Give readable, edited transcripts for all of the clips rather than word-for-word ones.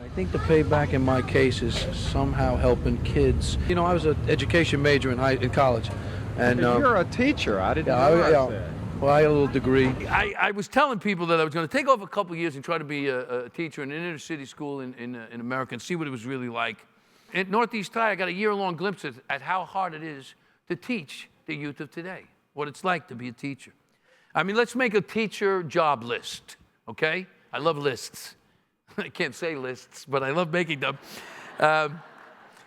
I think the payback in my case is somehow helping kids. You know, I was an education major in college. And you're a teacher. I didn't realize that. Well, I had a little degree. I was telling people that I was going to take off a couple of years and try to be a teacher in an inner city school in America and see what it was really like. At Northeast High, I got a year-long glimpse at how hard it is to teach the youth of today, what it's like to be a teacher. I mean, let's make a teacher job list, okay? I love lists. I can't say lists, but I love making them.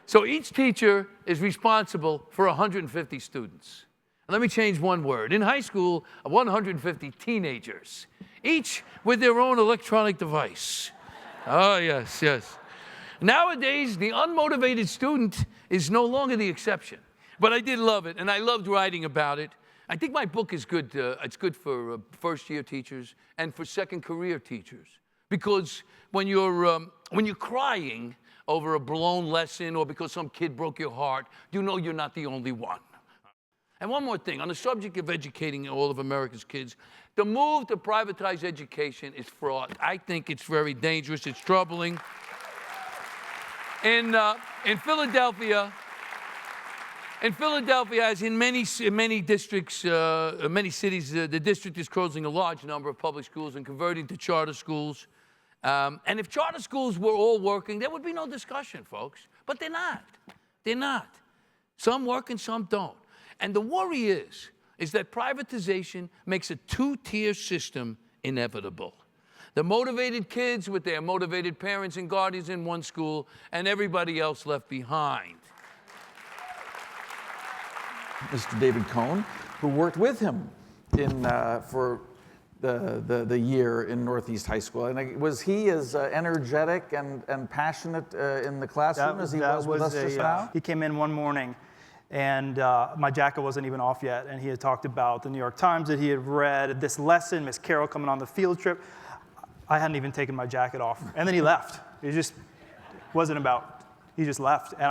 So each teacher is responsible for 150 students. Let me change one word. In high school, 150 teenagers, each with their own electronic device. Oh, yes, yes. Nowadays, the unmotivated student is no longer the exception. But I did love it, and I loved writing about it. I think my book is good. It's good for first-year teachers and for second career teachers. Because when you're crying over a blown lesson or because some kid broke your heart, you know you're not the only one. And one more thing, on the subject of educating all of America's kids, the move to privatize education is fraught. I think it's very dangerous, it's troubling. In Philadelphia, as in many districts, many cities, the district is closing a large number of public schools and converting to charter schools. And if charter schools were all working, there would be no discussion, folks. But they're not. They're not. Some work and some don't. And the worry is that privatization makes a two-tier system inevitable. The motivated kids with their motivated parents and guardians in one school, and everybody else left behind. Mr. David Cohn, who worked with him for the year in Northeast High School. And was he as energetic and passionate in the classroom as he was with us just now? He came in one morning, and my jacket wasn't even off yet, and he had talked about the New York Times that he had read, this lesson, Miss Carroll coming on the field trip. I hadn't even taken my jacket off, and then he left. It just wasn't about, he just left, and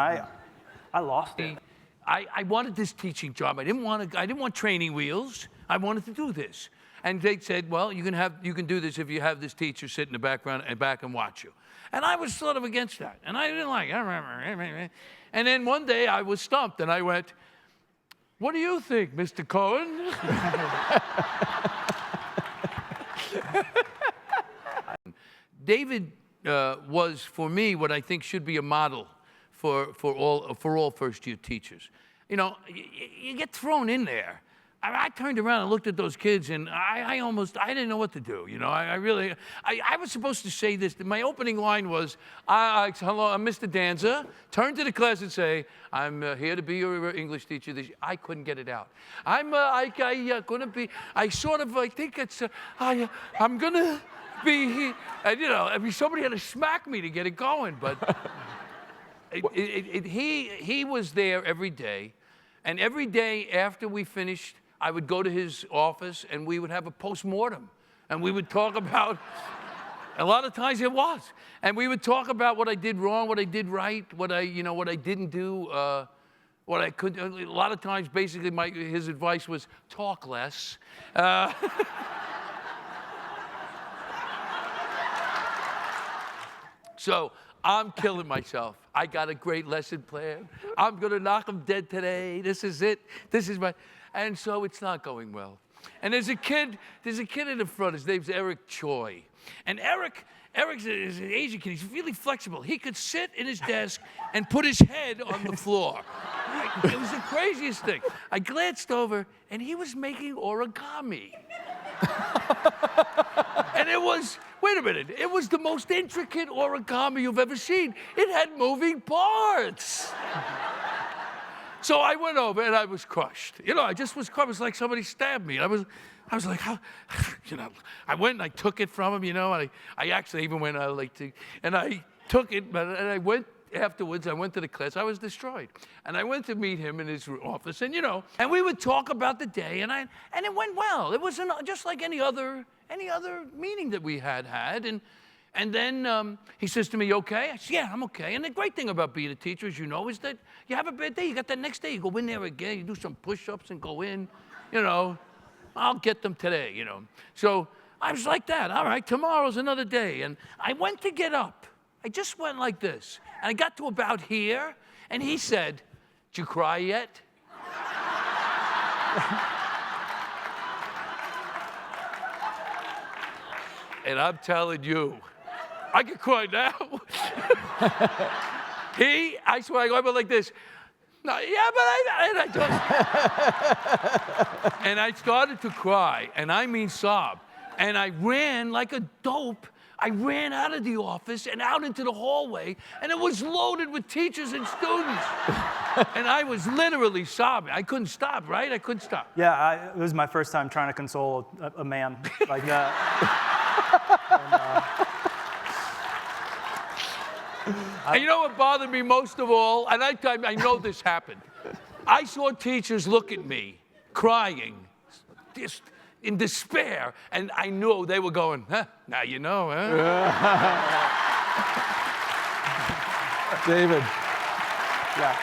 I lost it. I wanted this teaching job. I didn't want training wheels. I wanted to do this. And they said, well, you can do this if you have this teacher sit in the background and back and watch you. And I was sort of against that. And I didn't like it. And then one day I was stumped and I went, what do you think, Mr. Cohen? David was, for me, what I think should be a model for all first-year teachers. You know, you get thrown in there. I turned around and looked at those kids, and I didn't know what to do. You know, I was supposed to say this. My opening line was, hello, I'm Mr. Danza. Turn to the class and say, I'm here to be your English teacher. I couldn't get it out. I'm gonna be, and, you know, I mean, somebody had to smack me to get it going, but he was there every day, and every day after we finished, I would go to his office and we would have a post-mortem, and we would talk about, a lot of times it was, and we would talk about what I did wrong, what I did right, what I didn't do, what I could. A lot of times, basically, his advice was talk less. So I'm killing myself. I got a great lesson plan. I'm gonna knock them dead today. This is it. This is my. And so it's not going well. And there's a kid in the front. His name's Eric Choi. And Eric's an Asian kid. He's really flexible. He could sit in his desk and put his head on the floor. It was the craziest thing. I glanced over, and he was making origami. And it was, wait a minute, it was the most intricate origami you've ever seen. It had moving parts. So I went over and I was crushed. You know, I just was crushed. It was like somebody stabbed me. I was like, how, you know, I went and I took it from him, you know, and I actually even went, and I took it, and I went afterwards, I went to the class, I was destroyed. And I went to meet him in his office, and, you know, and we would talk about the day, and it went well. It was just like any other meeting that we had. And then he says to me, you okay? I said, yeah, I'm okay. And the great thing about being a teacher, as you know, is that you have a bad day. You got that next day. You go in there again. You do some push-ups and go in. You know, I'll get them today, you know. So I was like that. All right, tomorrow's another day. And I went to get up. I just went like this. And I got to about here, and he said, "Did you cry yet?" And I'm telling you, I could cry now. I swear, I went like this. No, yeah, but and I started to cry, and I mean sob. And I ran like a dope. I ran out of the office and out into the hallway, and it was loaded with teachers and students. And I was literally sobbing. I couldn't stop, right? I couldn't stop. Yeah, it was my first time trying to console a man like that. And you know what bothered me most of all? And I know this happened. I saw teachers look at me, crying, just in despair, and I knew they were going, huh, now you know, huh? David. Yeah.